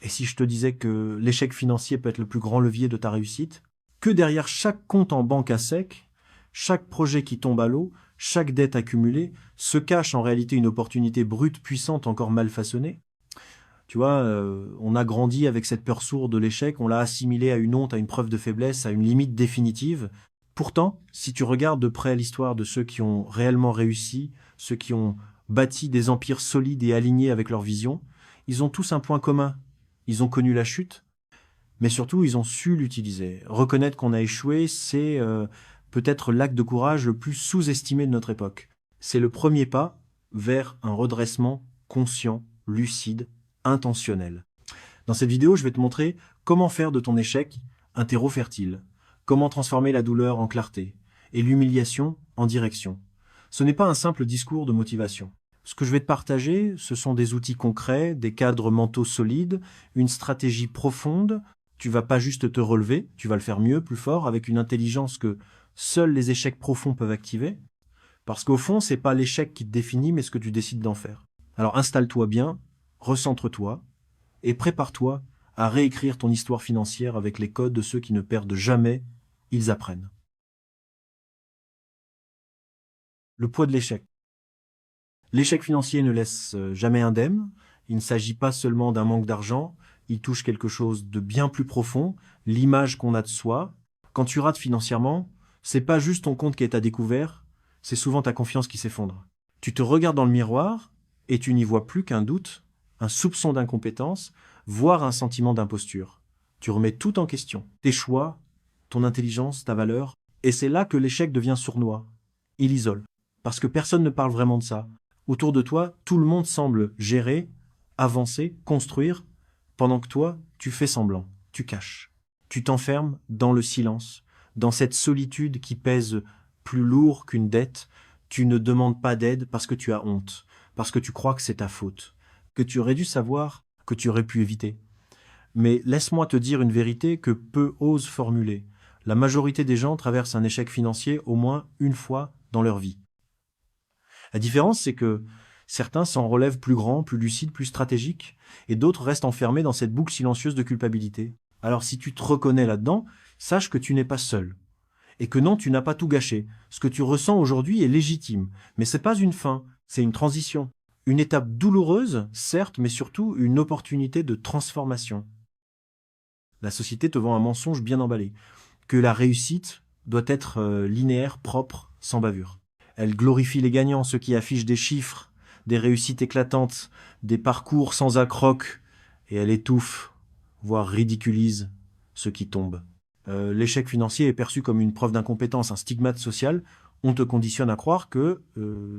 Et si je te disais que l'échec financier peut être le plus grand levier de ta réussite, que derrière chaque compte en banque à sec, chaque projet qui tombe à l'eau, chaque dette accumulée, se cache en réalité une opportunité brute, puissante, encore mal façonnée. Tu vois, on a grandi avec cette peur sourde de l'échec, on l'a assimilée à une honte, à une preuve de faiblesse, à une limite définitive. Pourtant, si tu regardes de près l'histoire de ceux qui ont réellement réussi, ceux qui ont bâti des empires solides et alignés avec leur vision, ils ont tous un point commun. Ils ont connu la chute, mais surtout, ils ont su l'utiliser. Reconnaître qu'on a échoué, c'est peut-être l'acte de courage le plus sous-estimé de notre époque. C'est le premier pas vers un redressement conscient, lucide, intentionnel. Dans cette vidéo, je vais te montrer comment faire de ton échec un terreau fertile, comment transformer la douleur en clarté et l'humiliation en direction. Ce n'est pas un simple discours de motivation. Ce que je vais te partager, ce sont des outils concrets, des cadres mentaux solides, une stratégie profonde. Tu vas pas juste te relever, tu vas le faire mieux, plus fort, avec une intelligence que seuls les échecs profonds peuvent activer. Parce qu'au fond, c'est pas l'échec qui te définit, mais ce que tu décides d'en faire. Alors installe-toi bien, recentre-toi, et prépare-toi à réécrire ton histoire financière avec les codes de ceux qui ne perdent jamais, ils apprennent. Le poids de l'échec. L'échec financier ne laisse jamais indemne. Il ne s'agit pas seulement d'un manque d'argent, il touche quelque chose de bien plus profond, l'image qu'on a de soi. Quand tu rates financièrement, c'est pas juste ton compte qui est à découvert, c'est souvent ta confiance qui s'effondre. Tu te regardes dans le miroir et tu n'y vois plus qu'un doute, un soupçon d'incompétence, voire un sentiment d'imposture. Tu remets tout en question, tes choix, ton intelligence, ta valeur, et c'est là que l'échec devient sournois. Il isole, parce que personne ne parle vraiment de ça. Autour de toi, tout le monde semble gérer, avancer, construire, pendant que toi, tu fais semblant, tu caches. Tu t'enfermes dans le silence, dans cette solitude qui pèse plus lourd qu'une dette. Tu ne demandes pas d'aide parce que tu as honte, parce que tu crois que c'est ta faute, que tu aurais dû savoir, que tu aurais pu éviter. Mais laisse-moi te dire une vérité que peu osent formuler. La majorité des gens traversent un échec financier au moins une fois dans leur vie. La différence, c'est que certains s'en relèvent plus grands, plus lucides, plus stratégiques, et d'autres restent enfermés dans cette boucle silencieuse de culpabilité. Alors si tu te reconnais là-dedans, sache que tu n'es pas seul. Et que non, tu n'as pas tout gâché. Ce que tu ressens aujourd'hui est légitime. Mais c'est pas une fin, c'est une transition. Une étape douloureuse, certes, mais surtout une opportunité de transformation. La société te vend un mensonge bien emballé. Que la réussite doit être linéaire, propre, sans bavure. Elle glorifie les gagnants, ceux qui affichent des chiffres, des réussites éclatantes, des parcours sans accroc, et elle étouffe, voire ridiculise ceux qui tombent. L'échec financier est perçu comme une preuve d'incompétence, un stigmate social. On te conditionne à croire que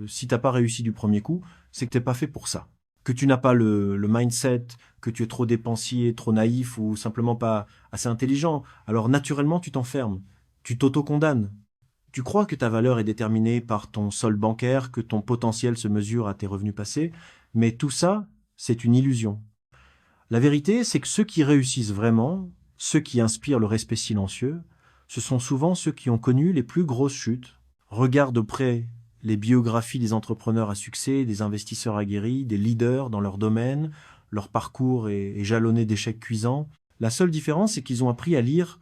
si t'as pas réussi du premier coup, c'est que t'es pas fait pour ça. Que tu n'as pas le mindset, que tu es trop dépensier, trop naïf ou simplement pas assez intelligent. Alors naturellement, tu t'enfermes, tu t'auto-condamnes. Tu crois que ta valeur est déterminée par ton solde bancaire, que ton potentiel se mesure à tes revenus passés, mais tout ça, c'est une illusion. La vérité, c'est que ceux qui réussissent vraiment, ceux qui inspirent le respect silencieux, ce sont souvent ceux qui ont connu les plus grosses chutes. Regarde de près les biographies des entrepreneurs à succès, des investisseurs aguerris, des leaders dans leur domaine. Leur parcours est jalonné d'échecs cuisants. La seule différence, c'est qu'ils ont appris à lire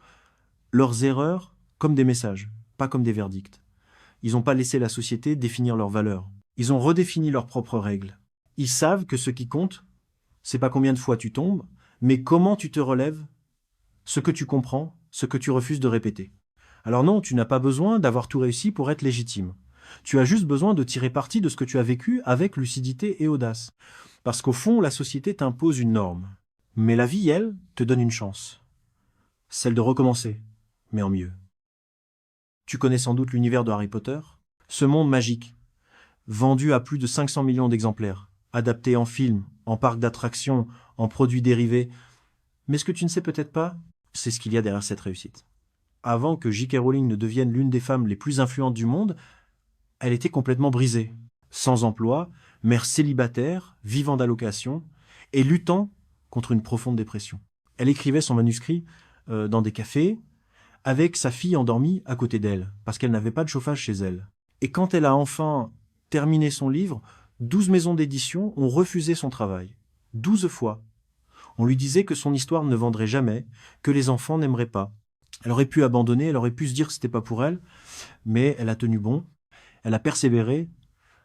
leurs erreurs comme des messages, pas comme des verdicts. Ils n'ont pas laissé la société définir leurs valeurs. Ils ont redéfini leurs propres règles. Ils savent que ce qui compte, c'est pas combien de fois tu tombes, mais comment tu te relèves, ce que tu comprends, ce que tu refuses de répéter. Alors non, tu n'as pas besoin d'avoir tout réussi pour être légitime. Tu as juste besoin de tirer parti de ce que tu as vécu avec lucidité et audace. Parce qu'au fond, la société t'impose une norme. Mais la vie, elle, te donne une chance. Celle de recommencer, mais en mieux. Tu connais sans doute l'univers de Harry Potter. Ce monde magique, vendu à plus de 500 millions d'exemplaires, adapté en film, en parc d'attractions, en produits dérivés. Mais ce que tu ne sais peut-être pas, c'est ce qu'il y a derrière cette réussite. Avant que J.K. Rowling ne devienne l'une des femmes les plus influentes du monde, elle était complètement brisée, sans emploi, mère célibataire, vivant d'allocations, et luttant contre une profonde dépression. Elle écrivait son manuscrit dans des cafés, avec sa fille endormie à côté d'elle, parce qu'elle n'avait pas de chauffage chez elle. Et quand elle a enfin terminé son livre, 12 maisons d'édition ont refusé son travail. 12 fois. On lui disait que son histoire ne vendrait jamais, que les enfants n'aimeraient pas. Elle aurait pu abandonner, elle aurait pu se dire que c'était pas pour elle, mais elle a tenu bon, elle a persévéré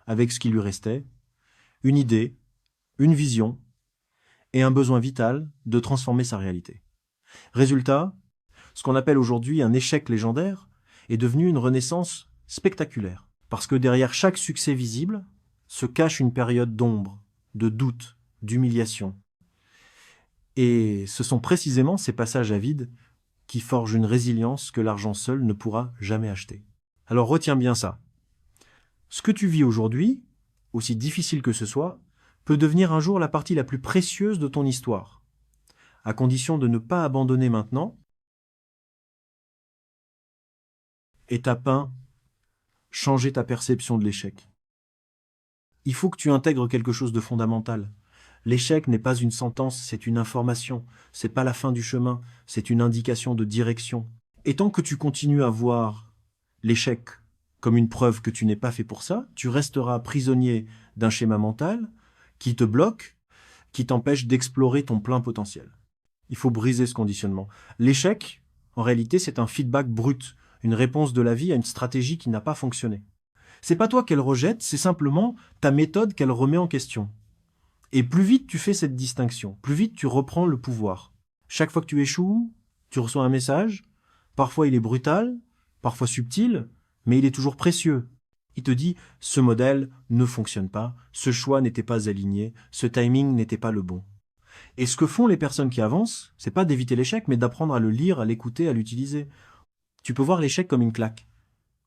avec ce qui lui restait, une idée, une vision et un besoin vital de transformer sa réalité. Résultat, ce qu'on appelle aujourd'hui un échec légendaire est devenu une renaissance spectaculaire. Parce que derrière chaque succès visible se cache une période d'ombre, de doute, d'humiliation. Et ce sont précisément ces passages à vide qui forgent une résilience que l'argent seul ne pourra jamais acheter. Alors retiens bien ça. Ce que tu vis aujourd'hui, aussi difficile que ce soit, peut devenir un jour la partie la plus précieuse de ton histoire, à condition de ne pas abandonner maintenant. Étape 1, changer ta perception de l'échec. Il faut que tu intègres quelque chose de fondamental. L'échec n'est pas une sentence, c'est une information. C'est pas la fin du chemin, c'est une indication de direction. Et tant que tu continues à voir l'échec comme une preuve que tu n'es pas fait pour ça, tu resteras prisonnier d'un schéma mental qui te bloque, qui t'empêche d'explorer ton plein potentiel. Il faut briser ce conditionnement. L'échec, en réalité, c'est un feedback brut, une réponse de la vie à une stratégie qui n'a pas fonctionné. C'est pas toi qu'elle rejette, c'est simplement ta méthode qu'elle remet en question. Et plus vite tu fais cette distinction, plus vite tu reprends le pouvoir. Chaque fois que tu échoues, tu reçois un message. Parfois il est brutal, parfois subtil, mais il est toujours précieux. Il te dit « ce modèle ne fonctionne pas, ce choix n'était pas aligné, ce timing n'était pas le bon ». Et ce que font les personnes qui avancent, c'est pas d'éviter l'échec, mais d'apprendre à le lire, à l'écouter, à l'utiliser. Tu peux voir l'échec comme une claque,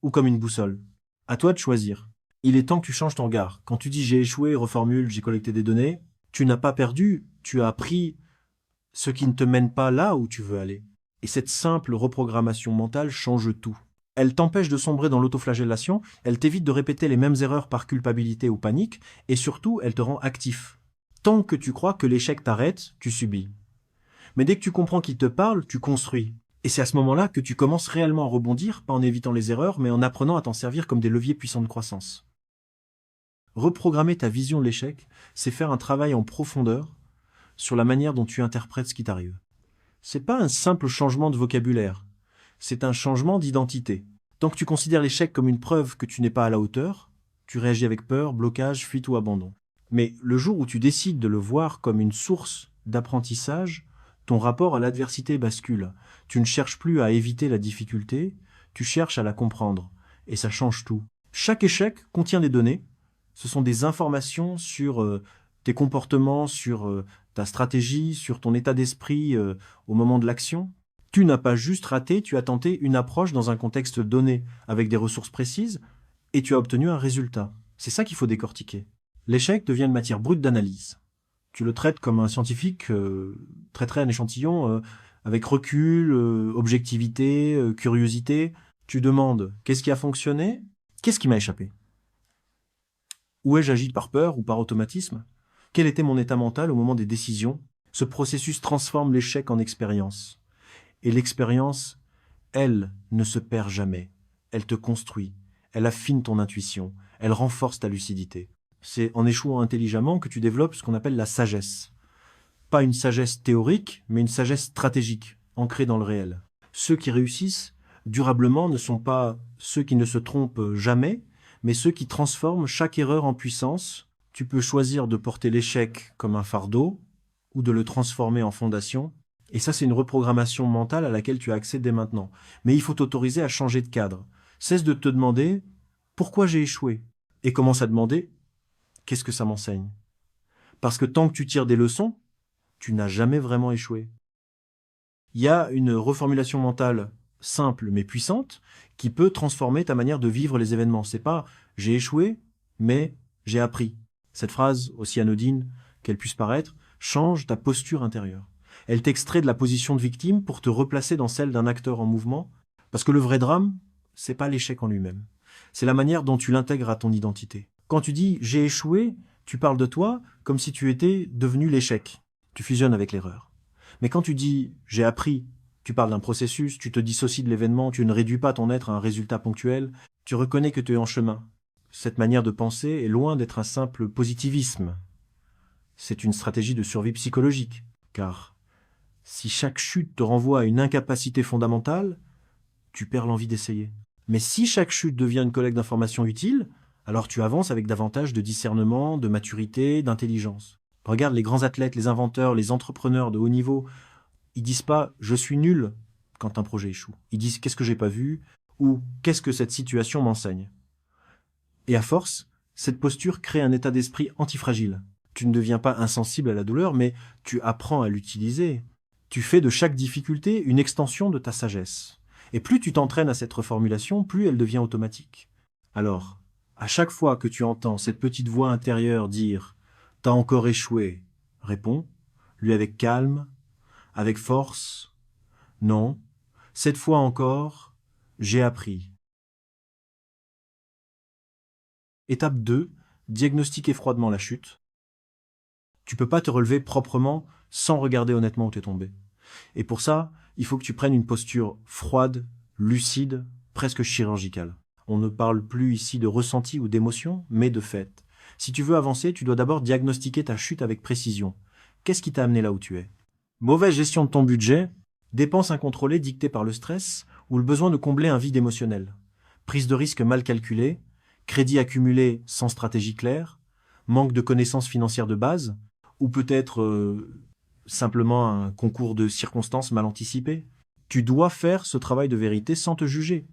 ou comme une boussole. À toi de choisir. Il est temps que tu changes ton regard. Quand tu dis « j'ai échoué », reformule « j'ai collecté des données », tu n'as pas perdu, tu as appris ce qui ne te mène pas là où tu veux aller. Et cette simple reprogrammation mentale change tout. Elle t'empêche de sombrer dans l'autoflagellation, elle t'évite de répéter les mêmes erreurs par culpabilité ou panique, et surtout, elle te rend actif. Tant que tu crois que l'échec t'arrête, tu subis. Mais dès que tu comprends qu'il te parle, tu construis. Et c'est à ce moment-là que tu commences réellement à rebondir, pas en évitant les erreurs, mais en apprenant à t'en servir comme des leviers puissants de croissance. Reprogrammer ta vision de l'échec, c'est faire un travail en profondeur sur la manière dont tu interprètes ce qui t'arrive. C'est pas un simple changement de vocabulaire, c'est un changement d'identité. Tant que tu considères l'échec comme une preuve que tu n'es pas à la hauteur, tu réagis avec peur, blocage, fuite ou abandon. Mais le jour où tu décides de le voir comme une source d'apprentissage, ton rapport à l'adversité bascule. Tu ne cherches plus à éviter la difficulté, tu cherches à la comprendre. Et ça change tout. Chaque échec contient des données. Ce sont des informations sur tes comportements, sur ta stratégie, sur ton état d'esprit au moment de l'action. Tu n'as pas juste raté, tu as tenté une approche dans un contexte donné, avec des ressources précises, et tu as obtenu un résultat. C'est ça qu'il faut décortiquer. L'échec devient une matière brute d'analyse. Tu le traites comme un scientifique traiterait un échantillon avec recul, objectivité, curiosité. Tu demandes qu'est-ce qui a fonctionné, qu'est-ce qui m'a échappé. Où ai-je agi par peur ou par automatisme? Quel était mon état mental au moment des décisions? Ce processus transforme l'échec en expérience. Et l'expérience, elle, ne se perd jamais. Elle te construit, elle affine ton intuition, elle renforce ta lucidité. C'est en échouant intelligemment que tu développes ce qu'on appelle la sagesse. Pas une sagesse théorique, mais une sagesse stratégique, ancrée dans le réel. Ceux qui réussissent durablement ne sont pas ceux qui ne se trompent jamais, mais ceux qui transforment chaque erreur en puissance. Tu peux choisir de porter l'échec comme un fardeau ou de le transformer en fondation. Et ça, c'est une reprogrammation mentale à laquelle tu as accès dès maintenant. Mais il faut t'autoriser à changer de cadre. Cesse de te demander « pourquoi j'ai échoué ?» et commence à demander « qu'est-ce que ça m'enseigne ?» Parce que tant que tu tires des leçons, tu n'as jamais vraiment échoué. Il y a une reformulation mentale simple mais puissante qui peut transformer ta manière de vivre les événements. C'est pas « j'ai échoué, mais j'ai appris ». Cette phrase, aussi anodine qu'elle puisse paraître, change ta posture intérieure. Elle t'extrait de la position de victime pour te replacer dans celle d'un acteur en mouvement, parce que le vrai drame, c'est pas l'échec en lui-même. C'est la manière dont tu l'intègres à ton identité. Quand tu dis « j'ai échoué », tu parles de toi comme si tu étais devenu l'échec. Tu fusionnes avec l'erreur. Mais quand tu dis « j'ai appris », tu parles d'un processus, tu te dissocies de l'événement, tu ne réduis pas ton être à un résultat ponctuel, tu reconnais que tu es en chemin. Cette manière de penser est loin d'être un simple positivisme. C'est une stratégie de survie psychologique. Car si chaque chute te renvoie à une incapacité fondamentale, tu perds l'envie d'essayer. Mais si chaque chute devient une collecte d'informations utiles, alors tu avances avec davantage de discernement, de maturité, d'intelligence. Regarde les grands athlètes, les inventeurs, les entrepreneurs de haut niveau, ils disent pas « je suis nul » quand un projet échoue. Ils disent « qu'est-ce que j'ai pas vu » ou « qu'est-ce que cette situation m'enseigne ». Et à force, cette posture crée un état d'esprit antifragile. Tu ne deviens pas insensible à la douleur, mais tu apprends à l'utiliser. Tu fais de chaque difficulté une extension de ta sagesse. Et plus tu t'entraînes à cette reformulation, plus elle devient automatique. Alors, à chaque fois que tu entends cette petite voix intérieure dire « t'as encore échoué », réponds, lui avec calme, avec force, « non, cette fois encore, j'ai appris ». Étape 2, diagnostiquer froidement la chute. Tu peux pas te relever proprement sans regarder honnêtement où tu es tombé. Et pour ça, il faut que tu prennes une posture froide, lucide, presque chirurgicale. On ne parle plus ici de ressenti ou d'émotion, mais de fait. Si tu veux avancer, tu dois d'abord diagnostiquer ta chute avec précision. Qu'est-ce qui t'a amené là où tu es? Mauvaise gestion de ton budget, dépenses incontrôlées dictées par le stress ou le besoin de combler un vide émotionnel. Prise de risque mal calculée, crédit accumulé sans stratégie claire, manque de connaissances financières de base, ou peut-être simplement un concours de circonstances mal anticipées. Tu dois faire ce travail de vérité sans te juger.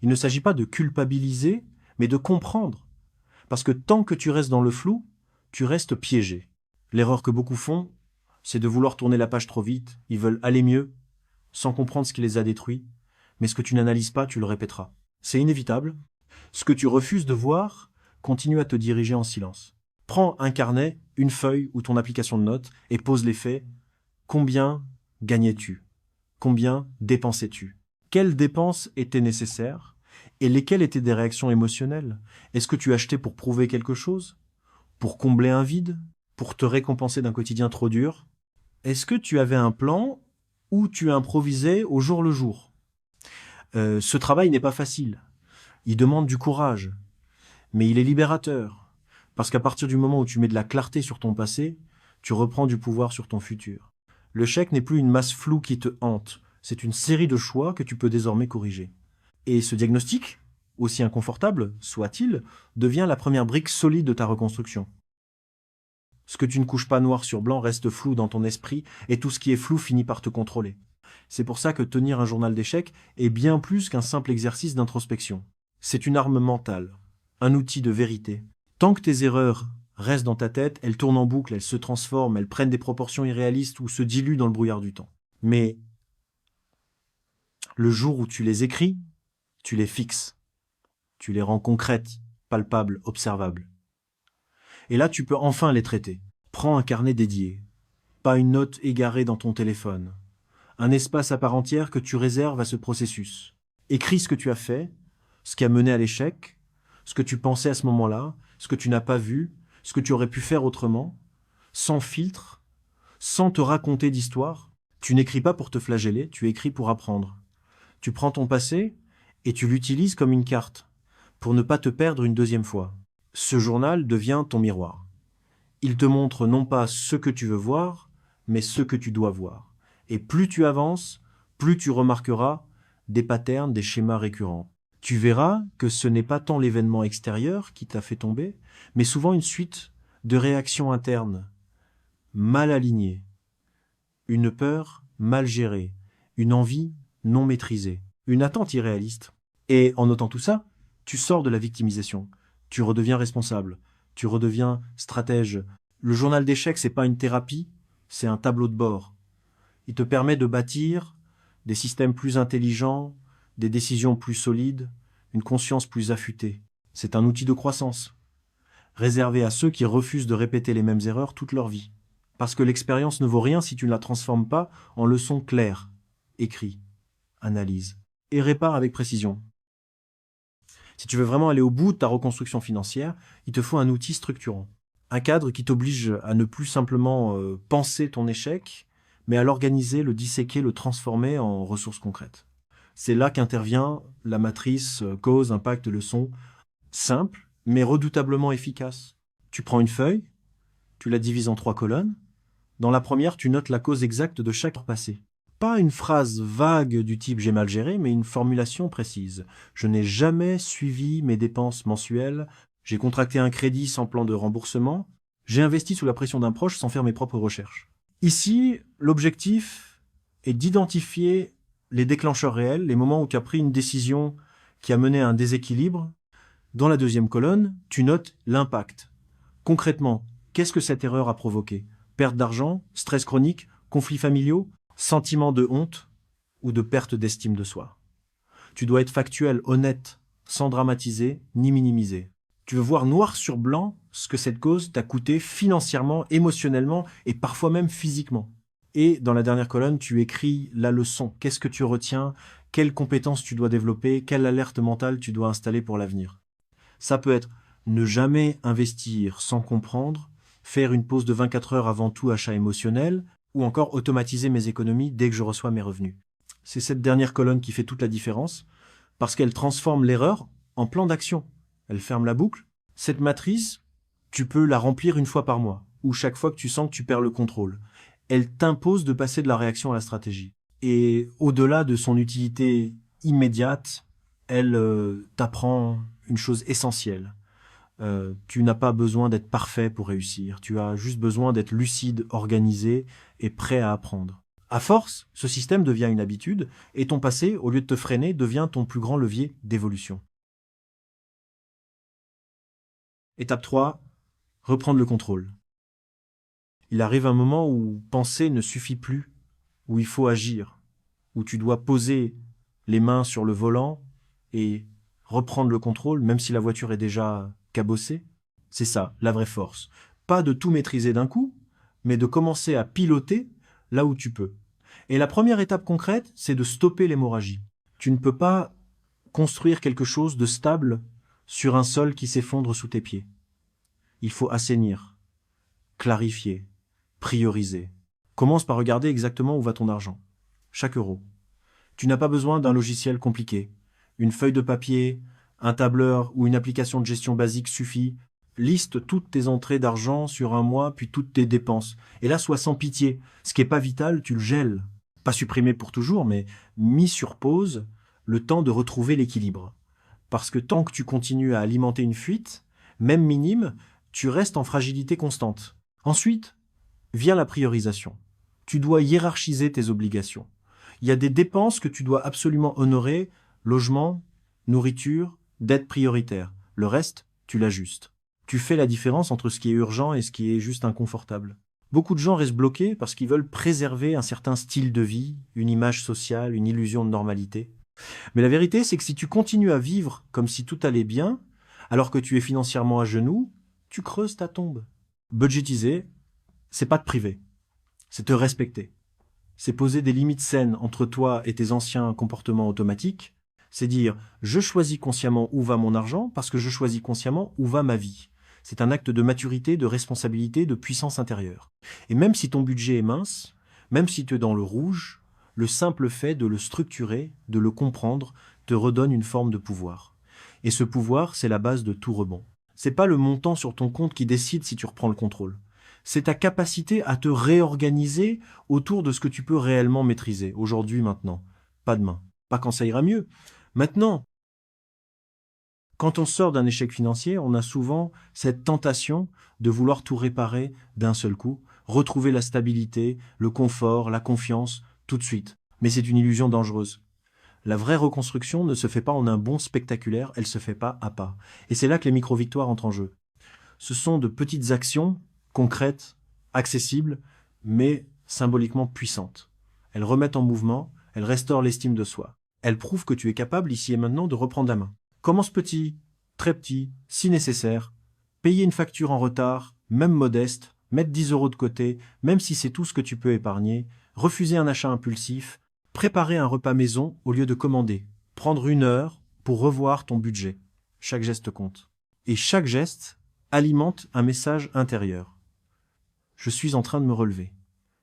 Il ne s'agit pas de culpabiliser, mais de comprendre. Parce que tant que tu restes dans le flou, tu restes piégé. L'erreur que beaucoup font, c'est de vouloir tourner la page trop vite. Ils veulent aller mieux, sans comprendre ce qui les a détruits. Mais ce que tu n'analyses pas, tu le répéteras. C'est inévitable. Ce que tu refuses de voir continue à te diriger en silence. Prends un carnet, une feuille ou ton application de notes et pose les faits. Combien gagnais-tu? Combien dépensais-tu? Quelles dépenses étaient nécessaires? Et lesquelles étaient des réactions émotionnelles? Est-ce que tu achetais pour prouver quelque chose? Pour combler un vide? Pour te récompenser d'un quotidien trop dur? Est-ce que tu avais un plan ou tu improvisais au jour le jour? Ce travail n'est pas facile. Il demande du courage, mais il est libérateur. Parce qu'à partir du moment où tu mets de la clarté sur ton passé, tu reprends du pouvoir sur ton futur. Le chèque n'est plus une masse floue qui te hante, c'est une série de choix que tu peux désormais corriger. Et ce diagnostic, aussi inconfortable soit-il, devient la première brique solide de ta reconstruction. Ce que tu ne couches pas noir sur blanc reste flou dans ton esprit, et tout ce qui est flou finit par te contrôler. C'est pour ça que tenir un journal d'échecs est bien plus qu'un simple exercice d'introspection. C'est une arme mentale, un outil de vérité. Tant que tes erreurs restent dans ta tête, elles tournent en boucle, elles se transforment, elles prennent des proportions irréalistes ou se diluent dans le brouillard du temps. Mais le jour où tu les écris, tu les fixes. Tu les rends concrètes, palpables, observables. Et là, tu peux enfin les traiter. Prends un carnet dédié, pas une note égarée dans ton téléphone. Un espace à part entière que tu réserves à ce processus. Écris ce que tu as fait, ce qui a mené à l'échec, ce que tu pensais à ce moment-là, ce que tu n'as pas vu, ce que tu aurais pu faire autrement, sans filtre, sans te raconter d'histoire. Tu n'écris pas pour te flageller, tu écris pour apprendre. Tu prends ton passé et tu l'utilises comme une carte, pour ne pas te perdre une deuxième fois. Ce journal devient ton miroir. Il te montre non pas ce que tu veux voir, mais ce que tu dois voir. Et plus tu avances, plus tu remarqueras des patterns, des schémas récurrents. Tu verras que ce n'est pas tant l'événement extérieur qui t'a fait tomber, mais souvent une suite de réactions internes, mal alignées, une peur mal gérée, une envie non maîtrisée, une attente irréaliste. Et en notant tout ça, tu sors de la victimisation, tu redeviens responsable, tu redeviens stratège. Le journal d'échecs, c'est pas une thérapie, c'est un tableau de bord. Il te permet de bâtir des systèmes plus intelligents, des décisions plus solides, une conscience plus affûtée. C'est un outil de croissance, réservé à ceux qui refusent de répéter les mêmes erreurs toute leur vie. Parce que l'expérience ne vaut rien si tu ne la transformes pas en leçons claires, écris, analyse, et répare avec précision. Si tu veux vraiment aller au bout de ta reconstruction financière, il te faut un outil structurant. Un cadre qui t'oblige à ne plus simplement penser ton échec, mais à l'organiser, le disséquer, le transformer en ressources concrètes. C'est là qu'intervient la matrice cause, impact, leçon, simple, mais redoutablement efficace. Tu prends une feuille, tu la divises en 3 colonnes, Dans la première, tu notes la cause exacte de chaque passé. Pas une phrase vague du type « j'ai mal géré », mais une formulation précise. Je n'ai jamais suivi mes dépenses mensuelles, j'ai contracté un crédit sans plan de remboursement, j'ai investi sous la pression d'un proche sans faire mes propres recherches. Ici, l'objectif est d'identifier les déclencheurs réels, les moments où tu as pris une décision qui a mené à un déséquilibre. Dans la deuxième colonne, tu notes l'impact. Concrètement, qu'est-ce que cette erreur a provoqué? Perte d'argent, stress chronique, conflits familiaux, sentiment de honte ou de perte d'estime de soi. Tu dois être factuel, honnête, sans dramatiser ni minimiser. Tu veux voir noir sur blanc ce que cette cause t'a coûté financièrement, émotionnellement et parfois même physiquement. Et dans la dernière colonne, tu écris la leçon. Qu'est-ce que tu retiens? Quelles compétences tu dois développer? Quelle alerte mentale tu dois installer pour l'avenir? Ça peut être ne jamais investir sans comprendre, faire une pause de 24 heures avant tout achat émotionnel, ou encore automatiser mes économies dès que je reçois mes revenus. C'est cette dernière colonne qui fait toute la différence, parce qu'elle transforme l'erreur en plan d'action. Elle ferme la boucle. Cette matrice, tu peux la remplir une fois par mois, ou chaque fois que tu sens que tu perds le contrôle. Elle t'impose de passer de la réaction à la stratégie. Et au-delà de son utilité immédiate, elle t'apprend une chose essentielle. Tu n'as pas besoin d'être parfait pour réussir. Tu as juste besoin d'être lucide, organisé et prêt à apprendre. À force, ce système devient une habitude et ton passé, au lieu de te freiner, devient ton plus grand levier d'évolution. Étape 3, reprendre le contrôle. Il arrive un moment où penser ne suffit plus, où il faut agir, où tu dois poser les mains sur le volant et reprendre le contrôle, même si la voiture est déjà cabossée. C'est ça, la vraie force. Pas de tout maîtriser d'un coup, mais de commencer à piloter là où tu peux. Et la première étape concrète, c'est de stopper l'hémorragie. Tu ne peux pas construire quelque chose de stable sur un sol qui s'effondre sous tes pieds. Il faut assainir, clarifier, prioriser. Commence par regarder exactement où va ton argent, chaque euro. Tu n'as pas besoin d'un logiciel compliqué. Une feuille de papier, un tableur ou une application de gestion basique suffit. Liste toutes tes entrées d'argent sur un mois, puis toutes tes dépenses. Et là, sois sans pitié. Ce qui n'est pas vital, tu le gèles. Pas supprimé pour toujours, mais mis sur pause, le temps de retrouver l'équilibre. Parce que tant que tu continues à alimenter une fuite, même minime, tu restes en fragilité constante. Ensuite, vient la priorisation. Tu dois hiérarchiser tes obligations. Il y a des dépenses que tu dois absolument honorer, logement, nourriture, dette prioritaire. Le reste, tu l'ajustes. Tu fais la différence entre ce qui est urgent et ce qui est juste inconfortable. Beaucoup de gens restent bloqués parce qu'ils veulent préserver un certain style de vie, une image sociale, une illusion de normalité. Mais la vérité, c'est que si tu continues à vivre comme si tout allait bien, alors que tu es financièrement à genoux, tu creuses ta tombe. Budgétiser, c'est pas te priver, c'est te respecter. C'est poser des limites saines entre toi et tes anciens comportements automatiques. C'est dire « je choisis consciemment où va mon argent parce que je choisis consciemment où va ma vie ». C'est un acte de maturité, de responsabilité, de puissance intérieure. Et même si ton budget est mince, même si tu es dans le rouge, le simple fait de le structurer, de le comprendre, te redonne une forme de pouvoir. Et ce pouvoir, c'est la base de tout rebond. C'est pas le montant sur ton compte qui décide si tu reprends le contrôle. C'est ta capacité à te réorganiser autour de ce que tu peux réellement maîtriser, aujourd'hui, maintenant. Pas demain. Pas quand ça ira mieux. Maintenant. Quand on sort d'un échec financier, on a souvent cette tentation de vouloir tout réparer d'un seul coup, retrouver la stabilité, le confort, la confiance, tout de suite. Mais c'est une illusion dangereuse. La vraie reconstruction ne se fait pas en un bond spectaculaire, elle se fait pas à pas. Et c'est là que les micro-victoires entrent en jeu. Ce sont de petites actions concrètes, accessibles, mais symboliquement puissantes. Elles remettent en mouvement, elles restaurent l'estime de soi. Elles prouvent que tu es capable ici et maintenant de reprendre la main. Commence petit, très petit, si nécessaire. Payer une facture en retard, même modeste, mettre 10 € de côté, même si c'est tout ce que tu peux épargner, refuser un achat impulsif, préparer un repas maison au lieu de commander, prendre 1 heure pour revoir ton budget. Chaque geste compte. Et chaque geste alimente un message intérieur. Je suis en train de me relever.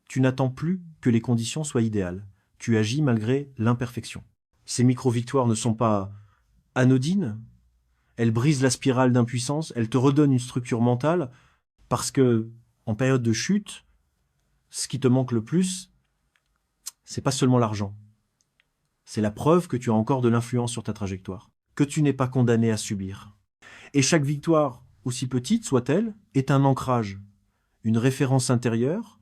Tu n'attends plus que les conditions soient idéales. Tu agis malgré l'imperfection. Ces micro-victoires ne sont pas anodines. Elles brisent la spirale d'impuissance. Elles te redonnent une structure mentale parce que, en période de chute, ce qui te manque le plus, c'est pas seulement l'argent. C'est la preuve que tu as encore de l'influence sur ta trajectoire, que tu n'es pas condamné à subir. Et chaque victoire, aussi petite soit-elle, est un ancrage, une référence intérieure,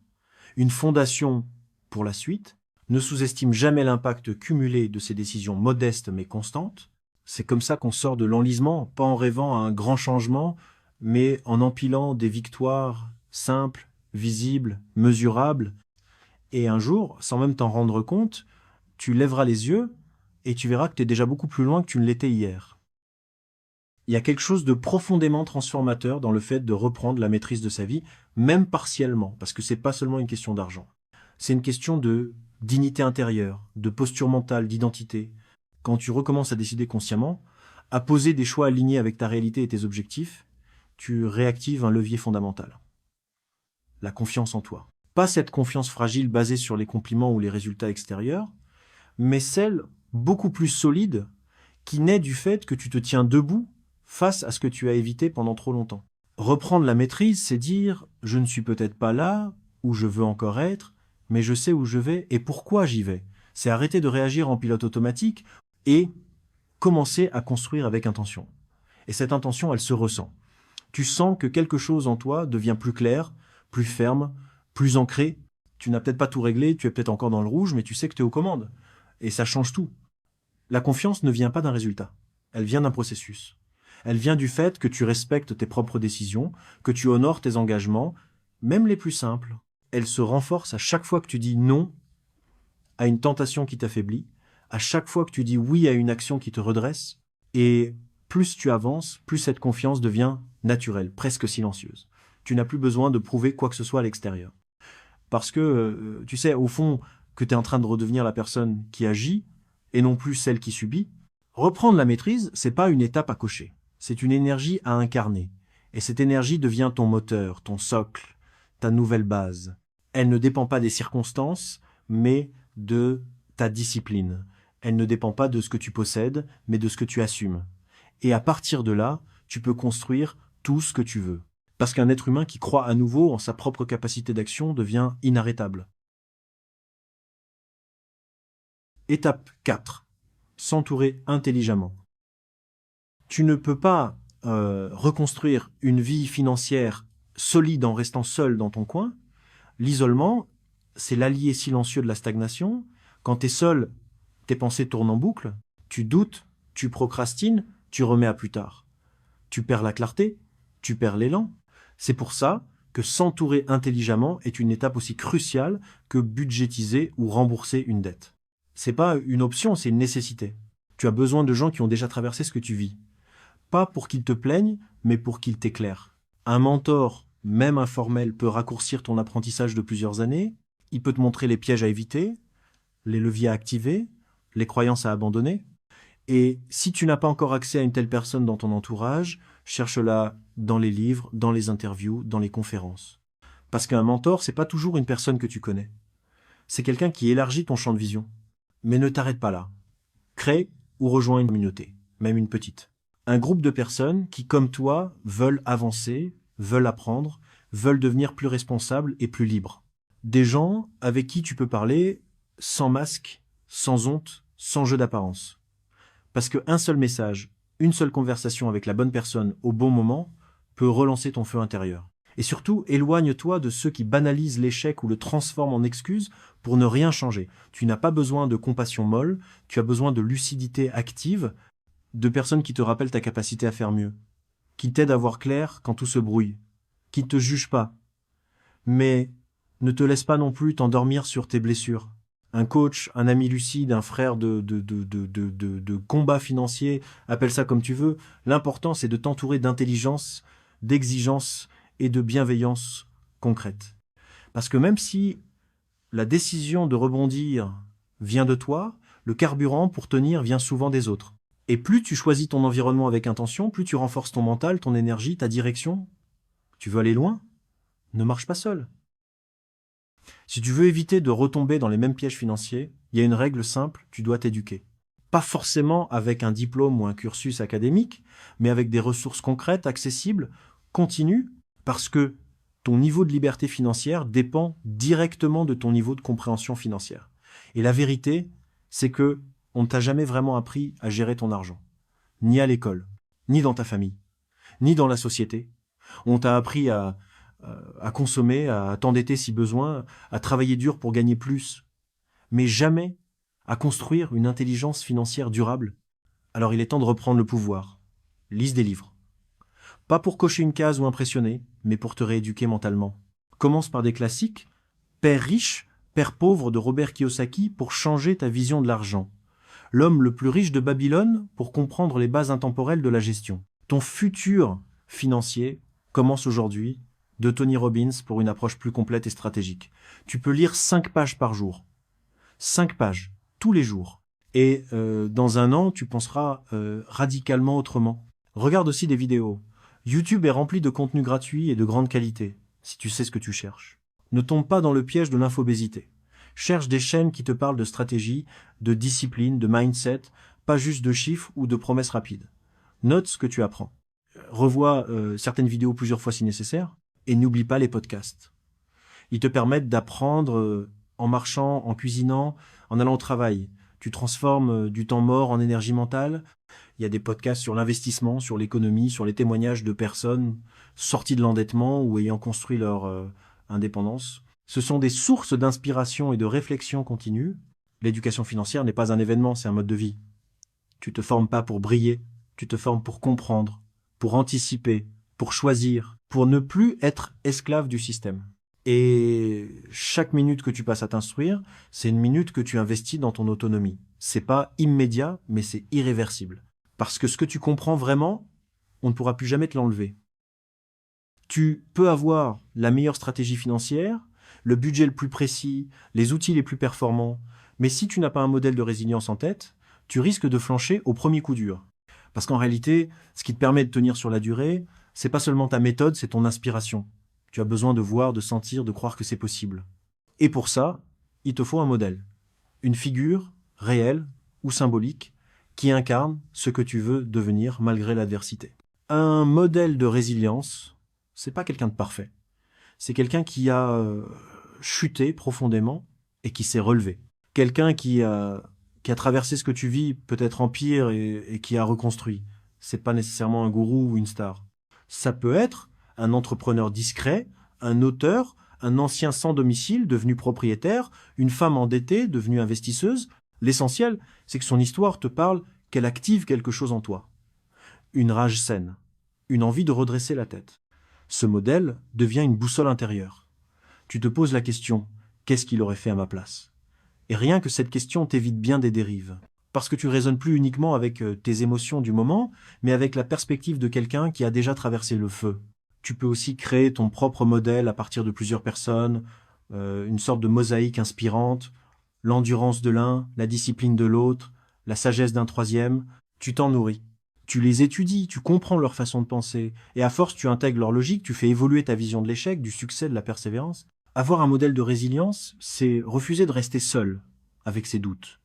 une fondation pour la suite. Ne sous-estime jamais l'impact cumulé de ces décisions modestes mais constantes. C'est comme ça qu'on sort de l'enlisement, pas en rêvant à un grand changement, mais en empilant des victoires simples, visibles, mesurables. Et un jour, sans même t'en rendre compte, tu lèveras les yeux et tu verras que tu es déjà beaucoup plus loin que tu ne l'étais hier. Il y a quelque chose de profondément transformateur dans le fait de reprendre la maîtrise de sa vie, même partiellement, parce que c'est pas seulement une question d'argent. C'est une question de dignité intérieure, de posture mentale, d'identité. Quand tu recommences à décider consciemment, à poser des choix alignés avec ta réalité et tes objectifs, tu réactives un levier fondamental. La confiance en toi. Pas cette confiance fragile basée sur les compliments ou les résultats extérieurs, mais celle beaucoup plus solide qui naît du fait que tu te tiens debout face à ce que tu as évité pendant trop longtemps. Reprendre la maîtrise, c'est dire « je ne suis peut-être pas là où je veux encore être, mais je sais où je vais et pourquoi j'y vais ». C'est arrêter de réagir en pilote automatique et commencer à construire avec intention. Et cette intention, elle se ressent. Tu sens que quelque chose en toi devient plus clair, plus ferme, plus ancré. Tu n'as peut-être pas tout réglé, tu es peut-être encore dans le rouge, mais tu sais que tu es aux commandes. Et ça change tout. La confiance ne vient pas d'un résultat. Elle vient d'un processus. Elle vient du fait que tu respectes tes propres décisions, que tu honores tes engagements, même les plus simples. Elle se renforce à chaque fois que tu dis non à une tentation qui t'affaiblit, à chaque fois que tu dis oui à une action qui te redresse, et plus tu avances, plus cette confiance devient naturelle, presque silencieuse. Tu n'as plus besoin de prouver quoi que ce soit à l'extérieur. Parce que, tu sais, au fond, que tu es en train de redevenir la personne qui agit, et non plus celle qui subit. Reprendre la maîtrise, c'est pas une étape à cocher. C'est une énergie à incarner. Et cette énergie devient ton moteur, ton socle, ta nouvelle base. Elle ne dépend pas des circonstances, mais de ta discipline. Elle ne dépend pas de ce que tu possèdes, mais de ce que tu assumes. Et à partir de là, tu peux construire tout ce que tu veux. Parce qu'un être humain qui croit à nouveau en sa propre capacité d'action devient inarrêtable. Étape 4. S'entourer intelligemment. Tu ne peux pas reconstruire une vie financière solide en restant seul dans ton coin. L'isolement, c'est l'allié silencieux de la stagnation. Quand tu es seul, tes pensées tournent en boucle. Tu doutes, tu procrastines, tu remets à plus tard. Tu perds la clarté, tu perds l'élan. C'est pour ça que s'entourer intelligemment est une étape aussi cruciale que budgétiser ou rembourser une dette. C'est pas une option, c'est une nécessité. Tu as besoin de gens qui ont déjà traversé ce que tu vis. Pas pour qu'ils te plaignent, mais pour qu'ils t'éclairent. Un mentor, même informel, peut raccourcir ton apprentissage de plusieurs années. Il peut te montrer les pièges à éviter, les leviers à activer, les croyances à abandonner. Et si tu n'as pas encore accès à une telle personne dans ton entourage, cherche-la dans les livres, dans les interviews, dans les conférences. Parce qu'un mentor, c'est pas toujours une personne que tu connais. C'est quelqu'un qui élargit ton champ de vision. Mais ne t'arrête pas là. Crée ou rejoins une communauté, même une petite. Un groupe de personnes qui, comme toi, veulent avancer, veulent apprendre, veulent devenir plus responsables et plus libres. Des gens avec qui tu peux parler sans masque, sans honte, sans jeu d'apparence. Parce qu'un seul message, une seule conversation avec la bonne personne au bon moment peut relancer ton feu intérieur. Et surtout, éloigne-toi de ceux qui banalisent l'échec ou le transforment en excuse pour ne rien changer. Tu n'as pas besoin de compassion molle, tu as besoin de lucidité active, de personnes qui te rappellent ta capacité à faire mieux, qui t'aident à voir clair quand tout se brouille, qui ne te jugent pas. Mais ne te laisse pas non plus t'endormir sur tes blessures. Un coach, un ami lucide, un frère de combat financier, appelle ça comme tu veux. L'important, c'est de t'entourer d'intelligence, d'exigence et de bienveillance concrète. Parce que même si la décision de rebondir vient de toi, le carburant pour tenir vient souvent des autres. Et plus tu choisis ton environnement avec intention, plus tu renforces ton mental, ton énergie, ta direction. Tu veux aller loin? Ne marche pas seul. Si tu veux éviter de retomber dans les mêmes pièges financiers, il y a une règle simple, tu dois t'éduquer. Pas forcément avec un diplôme ou un cursus académique, mais avec des ressources concrètes, accessibles, continues, parce que Ton niveau de liberté financière dépend directement de ton niveau de compréhension financière. Et la vérité, c'est que on ne t'a jamais vraiment appris à gérer ton argent. Ni à l'école, ni dans ta famille, ni dans la société. On t'a appris à consommer, à t'endetter si besoin, à travailler dur pour gagner plus, mais jamais à construire une intelligence financière durable. Alors il est temps de reprendre le pouvoir. Lise des livres. Pas pour cocher une case ou impressionner, mais pour te rééduquer mentalement. Commence par des classiques. Père riche, Père pauvre de Robert Kiyosaki pour changer ta vision de l'argent. L'homme le plus riche de Babylone pour comprendre les bases intemporelles de la gestion. Ton futur financier commence aujourd'hui, de Tony Robbins pour une approche plus complète et stratégique. Tu peux lire 5 pages par jour. 5 pages, tous les jours. Et dans un an, tu penseras radicalement autrement. Regarde aussi des vidéos. YouTube est rempli de contenu gratuit et de grande qualité, si tu sais ce que tu cherches. Ne tombe pas dans le piège de l'infobésité. Cherche des chaînes qui te parlent de stratégie, de discipline, de mindset, pas juste de chiffres ou de promesses rapides. Note ce que tu apprends. Revois certaines vidéos plusieurs fois si nécessaire, et n'oublie pas les podcasts. Ils te permettent d'apprendre en marchant, en cuisinant, en allant au travail. Tu transformes du temps mort en énergie mentale. Il y a des podcasts sur l'investissement, sur l'économie, sur les témoignages de personnes sorties de l'endettement ou ayant construit leur indépendance. Ce sont des sources d'inspiration et de réflexion continue. L'éducation financière n'est pas un événement, c'est un mode de vie. Tu te formes pas pour briller, tu te formes pour comprendre, pour anticiper, pour choisir, pour ne plus être esclave du système. Et chaque minute que tu passes à t'instruire, c'est une minute que tu investis dans ton autonomie. C'est pas immédiat, mais c'est irréversible. Parce que ce que tu comprends vraiment, on ne pourra plus jamais te l'enlever. Tu peux avoir la meilleure stratégie financière, le budget le plus précis, les outils les plus performants, mais si tu n'as pas un modèle de résilience en tête, tu risques de flancher au premier coup dur. Parce qu'en réalité, ce qui te permet de tenir sur la durée, c'est pas seulement ta méthode, c'est ton inspiration. Tu as besoin de voir, de sentir, de croire que c'est possible. Et pour ça, il te faut un modèle. Une figure, réelle ou symbolique, qui incarne ce que tu veux devenir malgré l'adversité. Un modèle de résilience, c'est pas quelqu'un de parfait. C'est quelqu'un qui a chuté profondément et qui s'est relevé. Quelqu'un qui a traversé ce que tu vis, peut-être en pire, et qui a reconstruit. C'est pas nécessairement un gourou ou une star. Ça peut être un entrepreneur discret, un auteur, un ancien sans domicile devenu propriétaire, une femme endettée devenue investisseuse. L'essentiel, c'est que son histoire te parle qu'elle active quelque chose en toi. Une rage saine, une envie de redresser la tête. Ce modèle devient une boussole intérieure. Tu te poses la question, qu'est-ce qu'il aurait fait à ma place ? Et rien que cette question t'évite bien des dérives. Parce que tu raisonnes plus uniquement avec tes émotions du moment, mais avec la perspective de quelqu'un qui a déjà traversé le feu. Tu peux aussi créer ton propre modèle à partir de plusieurs personnes, une sorte de mosaïque inspirante, l'endurance de l'un, la discipline de l'autre, la sagesse d'un troisième. Tu t'en nourris. Tu les étudies, tu comprends leur façon de penser, et à force tu intègres leur logique, tu fais évoluer ta vision de l'échec, du succès, de la persévérance. Avoir un modèle de résilience, c'est refuser de rester seul avec ses doutes.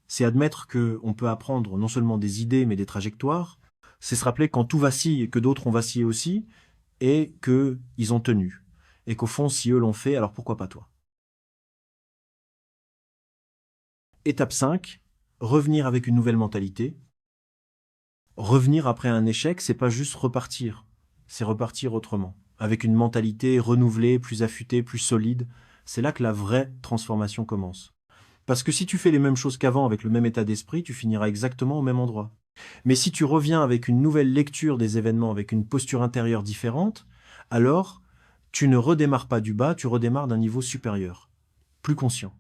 C'est admettre qu'on peut apprendre non seulement des idées, mais des trajectoires. C'est se rappeler quand tout vacille et que d'autres ont vacillé aussi, et qu'ils ont tenu. Et qu'au fond, si eux l'ont fait, alors pourquoi pas toi ? Étape 5, revenir avec une nouvelle mentalité. Revenir après un échec, c'est pas juste repartir, c'est repartir autrement, avec une mentalité renouvelée, plus affûtée, plus solide. C'est là que la vraie transformation commence. Parce que si tu fais les mêmes choses qu'avant avec le même état d'esprit, tu finiras exactement au même endroit. Mais si tu reviens avec une nouvelle lecture des événements, avec une posture intérieure différente, alors tu ne redémarres pas du bas, tu redémarres d'un niveau supérieur, plus conscient.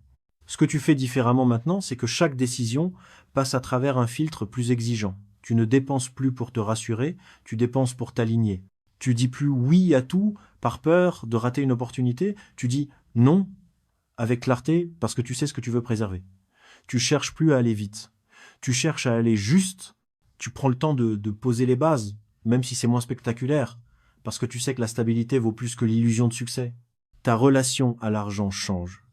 Ce que tu fais différemment maintenant, c'est que chaque décision passe à travers un filtre plus exigeant. Tu ne dépenses plus pour te rassurer, tu dépenses pour t'aligner. Tu dis plus oui à tout par peur de rater une opportunité, tu dis non avec clarté parce que tu sais ce que tu veux préserver. Tu cherches plus à aller vite. Tu cherches à aller juste. Tu prends le temps de poser les bases, même si c'est moins spectaculaire, parce que tu sais que la stabilité vaut plus que l'illusion de succès. Ta relation à l'argent change.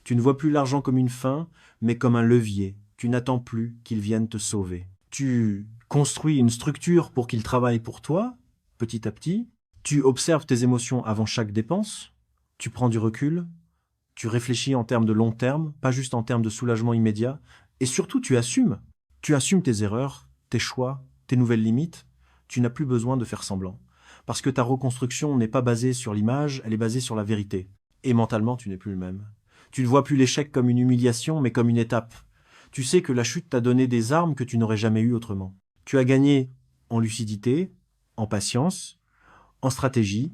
Tu ne vois plus l'argent comme une fin, mais comme un levier. Tu n'attends plus qu'il vienne te sauver. Tu construis une structure pour qu'il travaille pour toi, petit à petit. Tu observes tes émotions avant chaque dépense, tu prends du recul, tu réfléchis en termes de long terme, pas juste en termes de soulagement immédiat, et surtout tu assumes. Tu assumes tes erreurs, tes choix, tes nouvelles limites. Tu n'as plus besoin de faire semblant. Parce que ta reconstruction n'est pas basée sur l'image, elle est basée sur la vérité. Et mentalement, tu n'es plus le même. Tu ne vois plus l'échec comme une humiliation, mais comme une étape. Tu sais que la chute t'a donné des armes que tu n'aurais jamais eues autrement. Tu as gagné en lucidité, en patience, en stratégie.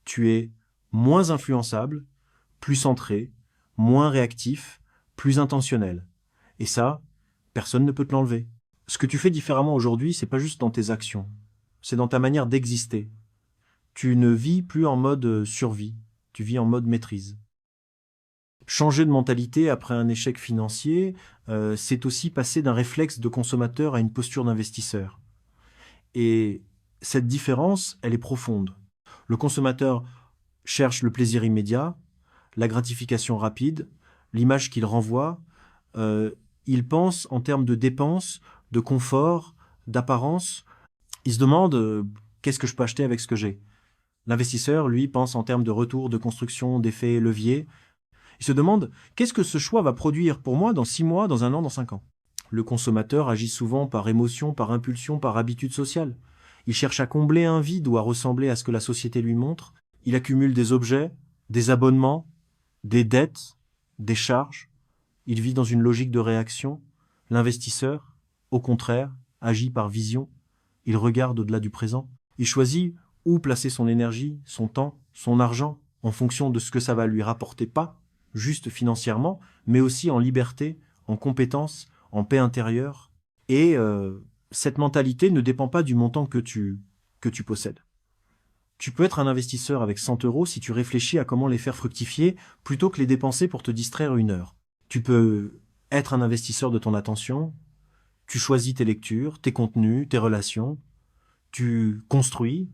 Tu es moins influençable, plus centré, moins réactif, plus intentionnel. Et ça, personne ne peut te l'enlever. Ce que tu fais différemment aujourd'hui, c'est pas juste dans tes actions, c'est dans ta manière d'exister. Tu ne vis plus en mode survie, tu vis en mode maîtrise. Changer de mentalité après un échec financier, c'est aussi passer d'un réflexe de consommateur à une posture d'investisseur. Et cette différence, elle est profonde. Le consommateur cherche le plaisir immédiat, la gratification rapide, l'image qu'il renvoie. Euh, il pense en termes de dépenses, de confort, d'apparence. Il se demande qu'est-ce que je peux acheter avec ce que j'ai. L'investisseur, lui, pense en termes de retour, de construction, d'effets leviers. Il se demande qu'est-ce que ce choix va produire pour moi dans 6 mois, dans 1 an, dans 5 ans. Le consommateur agit souvent par émotion, par impulsion, par habitude sociale. Il cherche à combler un vide ou à ressembler à ce que la société lui montre. Il accumule des objets, des abonnements, des dettes, des charges. Il vit dans une logique de réaction. L'investisseur, au contraire, agit par vision. Il regarde au-delà du présent. Il choisit où placer son énergie, son temps, son argent, en fonction de ce que ça va lui rapporter, pas juste financièrement, mais aussi en liberté, en compétence, en paix intérieure. Et cette mentalité ne dépend pas du montant que tu possèdes. Tu peux être un investisseur avec 100 € si tu réfléchis à comment les faire fructifier plutôt que les dépenser pour te distraire 1 heure. Tu peux être un investisseur de ton attention, tu choisis tes lectures, tes contenus, tes relations, tu construis,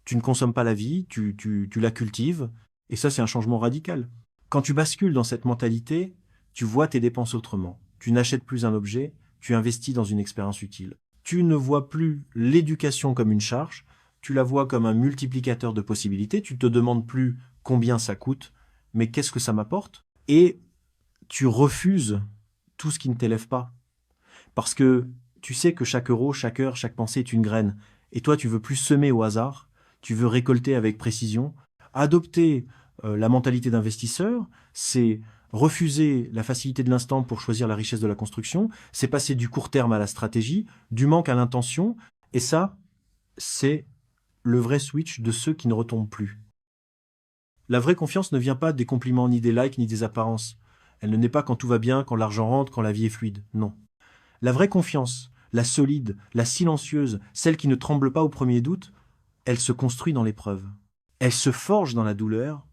tu ne consommes pas la vie, tu la cultives, et ça c'est un changement radical. Quand tu bascules dans cette mentalité, tu vois tes dépenses autrement. Tu n'achètes plus un objet, tu investis dans une expérience utile. Tu ne vois plus l'éducation comme une charge, tu la vois comme un multiplicateur de possibilités, tu te demandes plus combien ça coûte, mais qu'est-ce que ça m'apporte, et tu refuses tout ce qui ne t'élève pas. Parce que tu sais que chaque euro, chaque heure, chaque pensée est une graine. Et toi, tu veux plus semer au hasard, tu veux récolter avec précision. Adopter la mentalité d'investisseur, c'est refuser la facilité de l'instant pour choisir la richesse de la construction, c'est passer du court terme à la stratégie, du manque à l'intention, et ça, c'est le vrai switch de ceux qui ne retombent plus. La vraie confiance ne vient pas des compliments, ni des likes, ni des apparences. Elle ne naît pas quand tout va bien, quand l'argent rentre, quand la vie est fluide. Non. La vraie confiance, la solide, la silencieuse, celle qui ne tremble pas au premier doute, elle se construit dans l'épreuve. Elle se forge dans la douleur,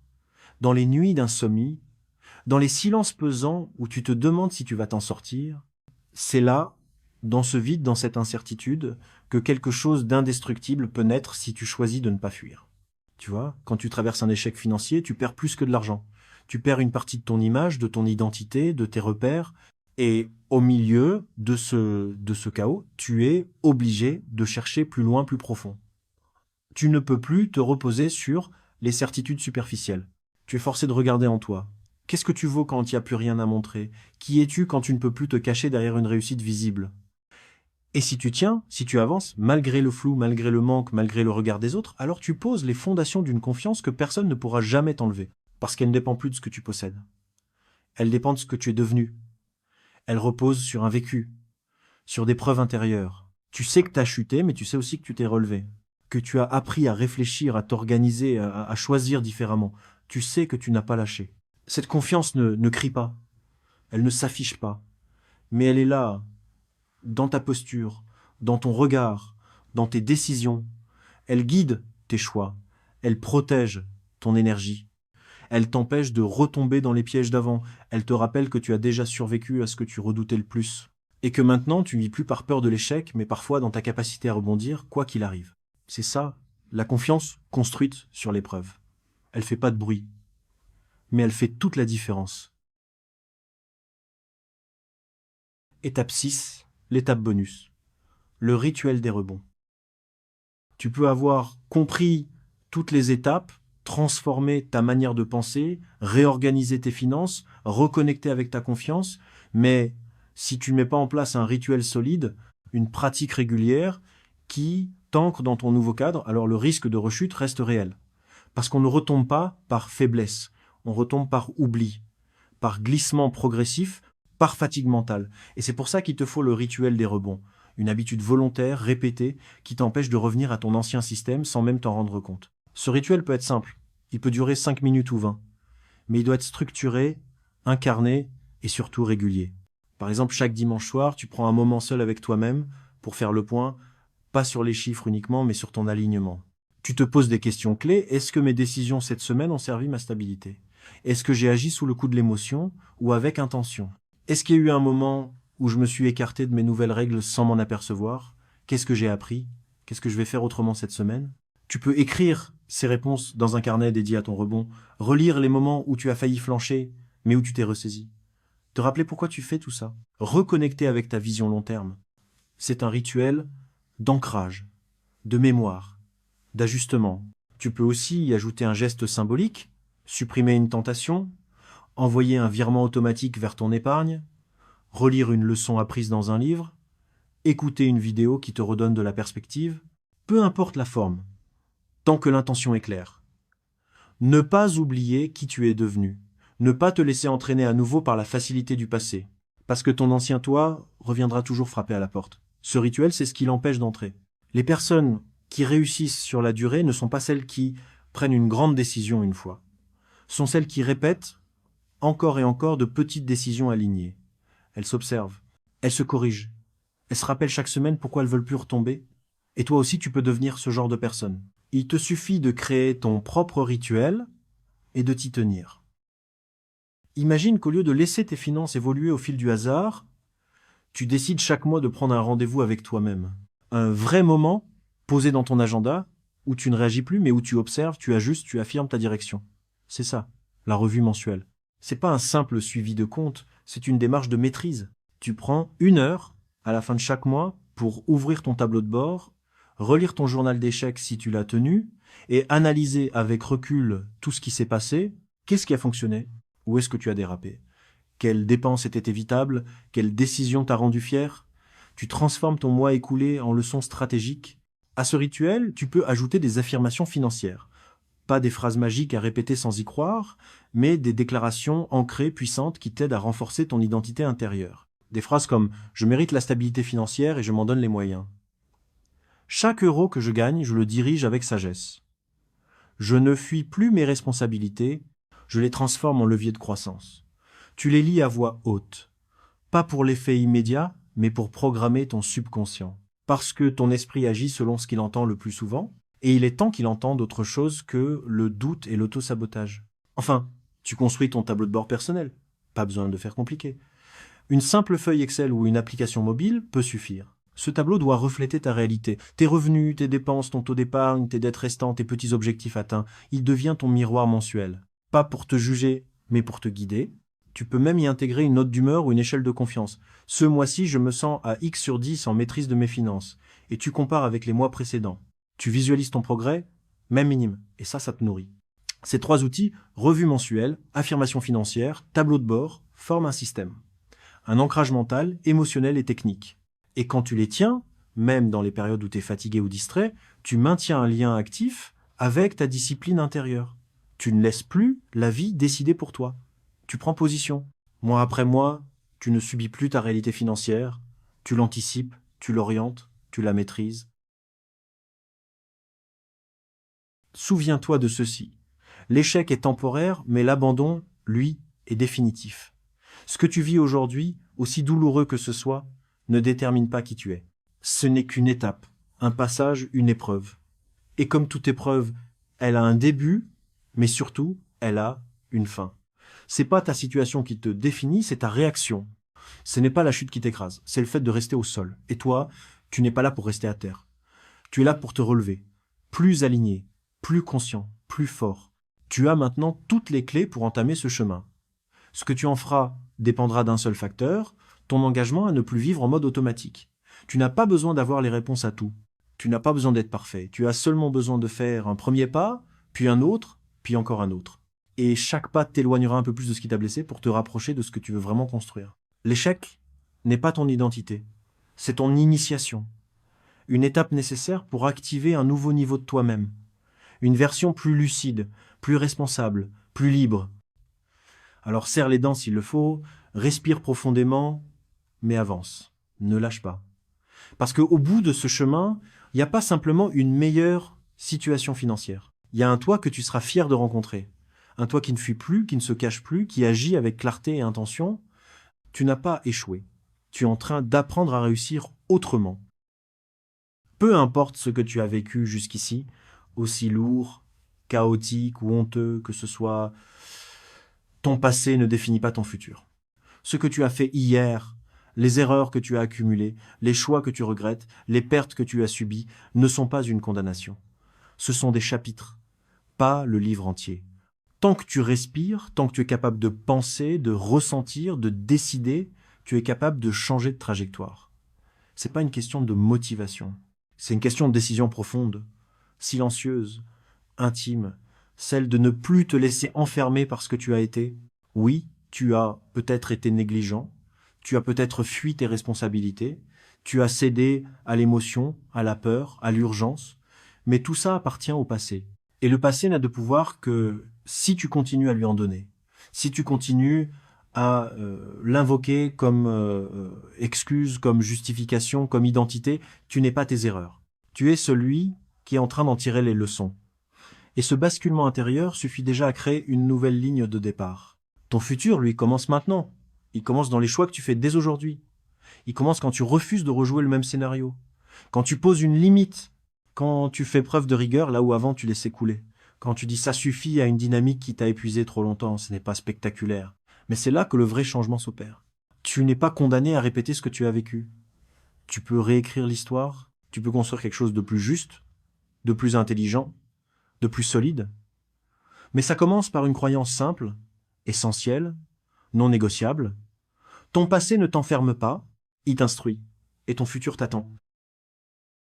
dans les nuits d'insomnie, dans les silences pesants où tu te demandes si tu vas t'en sortir. C'est là, dans ce vide, dans cette incertitude, que quelque chose d'indestructible peut naître si tu choisis de ne pas fuir. Tu vois, quand tu traverses un échec financier, tu perds plus que de l'argent. Tu perds une partie de ton image, de ton identité, de tes repères. Et au milieu de ce chaos, tu es obligé de chercher plus loin, plus profond. Tu ne peux plus te reposer sur les certitudes superficielles. Tu es forcé de regarder en toi. Qu'est-ce que tu vaux quand il n'y a plus rien à montrer? Qui es-tu quand tu ne peux plus te cacher derrière une réussite visible? Et si tu tiens, si tu avances, malgré le flou, malgré le manque, malgré le regard des autres, alors tu poses les fondations d'une confiance que personne ne pourra jamais t'enlever. Parce qu'elle ne dépend plus de ce que tu possèdes. Elle dépend de ce que tu es devenu. Elle repose sur un vécu, sur des preuves intérieures. Tu sais que tu as chuté, mais tu sais aussi que tu t'es relevé. Que tu as appris à réfléchir, à t'organiser, à choisir différemment. Tu sais que tu n'as pas lâché. Cette confiance ne crie pas. Elle ne s'affiche pas. Mais elle est là, dans ta posture, dans ton regard, dans tes décisions. Elle guide tes choix. Elle protège ton énergie. Elle t'empêche de retomber dans les pièges d'avant. Elle te rappelle que tu as déjà survécu à ce que tu redoutais le plus. Et que maintenant, tu ne vis plus par peur de l'échec, mais parfois dans ta capacité à rebondir, quoi qu'il arrive. C'est ça, la confiance construite sur l'épreuve. Elle fait pas de bruit, mais elle fait toute la différence. Étape 6, l'étape bonus. Le rituel des rebonds. Tu peux avoir compris toutes les étapes, transformer ta manière de penser, réorganiser tes finances, reconnecter avec ta confiance. Mais si tu ne mets pas en place un rituel solide, une pratique régulière qui t'ancre dans ton nouveau cadre, alors le risque de rechute reste réel. Parce qu'on ne retombe pas par faiblesse, on retombe par oubli, par glissement progressif, par fatigue mentale. Et c'est pour ça qu'il te faut le rituel des rebonds, une habitude volontaire, répétée, qui t'empêche de revenir à ton ancien système sans même t'en rendre compte. Ce rituel peut être simple, il peut durer 5 minutes ou 20, mais il doit être structuré, incarné et surtout régulier. Par exemple, chaque dimanche soir, tu prends un moment seul avec toi-même pour faire le point, pas sur les chiffres uniquement, mais sur ton alignement. Tu te poses des questions clés. Est-ce que mes décisions cette semaine ont servi ma stabilité? Est-ce que j'ai agi sous le coup de l'émotion ou avec intention? Est-ce qu'il y a eu un moment où je me suis écarté de mes nouvelles règles sans m'en apercevoir? Qu'est-ce que j'ai appris? Qu'est-ce que je vais faire autrement cette semaine? Tu peux écrire ces réponses dans un carnet dédié à ton rebond, relire les moments où tu as failli flancher, mais où tu t'es ressaisi. Te rappeler pourquoi tu fais tout ça. Reconnecter avec ta vision long terme. C'est un rituel d'ancrage, de mémoire, d'ajustement. Tu peux aussi y ajouter un geste symbolique, supprimer une tentation, envoyer un virement automatique vers ton épargne, relire une leçon apprise dans un livre, écouter une vidéo qui te redonne de la perspective, peu importe la forme, tant que l'intention est claire. Ne pas oublier qui tu es devenu, ne pas te laisser entraîner à nouveau par la facilité du passé, parce que ton ancien toi reviendra toujours frapper à la porte. Ce rituel, c'est ce qui l'empêche d'entrer. Les personnes qui réussissent sur la durée ne sont pas celles qui prennent une grande décision une fois, sont celles qui répètent encore et encore de petites décisions alignées. Elles s'observent, elles se corrigent, elles se rappellent chaque semaine pourquoi elles veulent plus retomber. Et toi aussi, tu peux devenir ce genre de personne. Il te suffit de créer ton propre rituel et de t'y tenir. Imagine qu'au lieu de laisser tes finances évoluer au fil du hasard, tu décides chaque mois de prendre un rendez-vous avec toi-même. Un vrai moment posé dans ton agenda où tu ne réagis plus mais où tu observes, tu ajustes, tu affirmes ta direction. C'est ça, la revue mensuelle. C'est pas un simple suivi de compte, c'est une démarche de maîtrise. Tu prends 1 heure à la fin de chaque mois pour ouvrir ton tableau de bord, relire ton journal d'échecs si tu l'as tenu et analyser avec recul tout ce qui s'est passé. Qu'est-ce qui a fonctionné? Où est-ce que tu as dérapé? Quelles dépenses étaient évitables? Quelle décision t'a rendu fier? Tu transformes ton mois écoulé en leçon stratégique. À ce rituel, tu peux ajouter des affirmations financières. Pas des phrases magiques à répéter sans y croire, mais des déclarations ancrées, puissantes, qui t'aident à renforcer ton identité intérieure. Des phrases comme « Je mérite la stabilité financière et je m'en donne les moyens ». Chaque euro que je gagne, je le dirige avec sagesse. Je ne fuis plus mes responsabilités, je les transforme en levier de croissance. Tu les lis à voix haute, pas pour l'effet immédiat, mais pour programmer ton subconscient. Parce que ton esprit agit selon ce qu'il entend le plus souvent, et il est temps qu'il entende autre chose que le doute et l'auto-sabotage. Enfin, tu construis ton tableau de bord personnel, pas besoin de faire compliqué. Une simple feuille Excel ou une application mobile peut suffire. Ce tableau doit refléter ta réalité, tes revenus, tes dépenses, ton taux d'épargne, tes dettes restantes, tes petits objectifs atteints. Il devient ton miroir mensuel. Pas pour te juger, mais pour te guider. Tu peux même y intégrer une note d'humeur ou une échelle de confiance. Ce mois-ci, je me sens à X sur 10 en maîtrise de mes finances. Et tu compares avec les mois précédents. Tu visualises ton progrès, même minime. Et ça te nourrit. Ces 3 outils, revue mensuelle, affirmation financière, tableau de bord, forment un système. Un ancrage mental, émotionnel et technique. Et quand tu les tiens, même dans les périodes où tu es fatigué ou distrait, tu maintiens un lien actif avec ta discipline intérieure. Tu ne laisses plus la vie décider pour toi. Tu prends position. Mois après mois, tu ne subis plus ta réalité financière, tu l'anticipes, tu l'orientes, tu la maîtrises. Souviens-toi de ceci. L'échec est temporaire, mais l'abandon, lui, est définitif. Ce que tu vis aujourd'hui, aussi douloureux que ce soit, ne détermine pas qui tu es. Ce n'est qu'une étape, un passage, une épreuve. Et comme toute épreuve, elle a un début, mais surtout, elle a une fin. C'est pas ta situation qui te définit, c'est ta réaction. Ce n'est pas la chute qui t'écrase, c'est le fait de rester au sol. Et toi, tu n'es pas là pour rester à terre. Tu es là pour te relever, plus aligné, plus conscient, plus fort. Tu as maintenant toutes les clés pour entamer ce chemin. Ce que tu en feras dépendra d'un seul facteur, ton engagement à ne plus vivre en mode automatique. Tu n'as pas besoin d'avoir les réponses à tout. Tu n'as pas besoin d'être parfait. Tu as seulement besoin de faire un premier pas, puis un autre, puis encore un autre. Et chaque pas t'éloignera un peu plus de ce qui t'a blessé pour te rapprocher de ce que tu veux vraiment construire. L'échec n'est pas ton identité. C'est ton initiation. Une étape nécessaire pour activer un nouveau niveau de toi-même. Une version plus lucide, plus responsable, plus libre. Alors serre les dents s'il le faut, respire profondément, mais avance. Ne lâche pas. Parce qu'au bout de ce chemin, il n'y a pas simplement une meilleure situation financière. Il y a un toi que tu seras fier de rencontrer. Un toi qui ne fuit plus, qui ne se cache plus, qui agit avec clarté et intention. Tu n'as pas échoué. Tu es en train d'apprendre à réussir autrement. Peu importe ce que tu as vécu jusqu'ici, aussi lourd, chaotique ou honteux que ce soit, ton passé ne définit pas ton futur. Ce que tu as fait hier, les erreurs que tu as accumulées, les choix que tu regrettes, les pertes que tu as subies, ne sont pas une condamnation. Ce sont des chapitres, pas le livre entier. Tant que tu respires, tant que tu es capable de penser, de ressentir, de décider, tu es capable de changer de trajectoire. C'est pas une question de motivation. C'est une question de décision profonde, silencieuse, intime, celle de ne plus te laisser enfermer par ce que tu as été. Oui, tu as peut-être été négligent, tu as peut-être fui tes responsabilités, tu as cédé à l'émotion, à la peur, à l'urgence, mais tout ça appartient au passé. Et le passé n'a de pouvoir que si tu continues à lui en donner, si tu continues à l'invoquer comme excuse, comme justification, comme identité, tu n'es pas tes erreurs. Tu es celui qui est en train d'en tirer les leçons. Et ce basculement intérieur suffit déjà à créer une nouvelle ligne de départ. Ton futur, lui, commence maintenant. Il commence dans les choix que tu fais dès aujourd'hui. Il commence quand tu refuses de rejouer le même scénario. Quand tu poses une limite. Quand tu fais preuve de rigueur là où avant tu laissais couler. Quand tu dis ça suffit à une dynamique qui t'a épuisé trop longtemps, ce n'est pas spectaculaire. Mais c'est là que le vrai changement s'opère. Tu n'es pas condamné à répéter ce que tu as vécu. Tu peux réécrire l'histoire, tu peux construire quelque chose de plus juste, de plus intelligent, de plus solide. Mais ça commence par une croyance simple, essentielle, non négociable. Ton passé ne t'enferme pas, il t'instruit, et ton futur t'attend.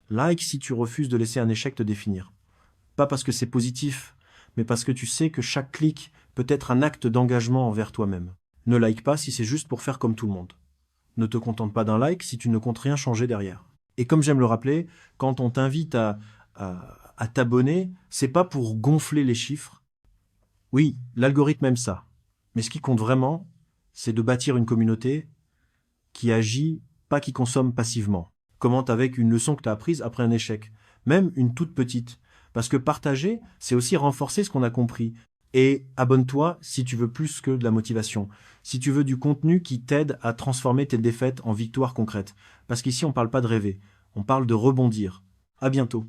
Like si tu refuses de laisser un échec te définir. Pas parce que c'est positif, mais parce que tu sais que chaque clic peut être un acte d'engagement envers toi-même. Ne like pas si c'est juste pour faire comme tout le monde. Ne te contente pas d'un like si tu ne comptes rien changer derrière. Et comme j'aime le rappeler, quand on t'invite à t'abonner, c'est pas pour gonfler les chiffres. Oui, l'algorithme aime ça. Mais ce qui compte vraiment, c'est de bâtir une communauté qui agit, pas qui consomme passivement. Commente avec une leçon que tu as apprise après un échec, même une toute petite. Parce que partager, c'est aussi renforcer ce qu'on a compris. Et abonne-toi si tu veux plus que de la motivation. Si tu veux du contenu qui t'aide à transformer tes défaites en victoires concrètes. Parce qu'ici, on ne parle pas de rêver, on parle de rebondir. À bientôt.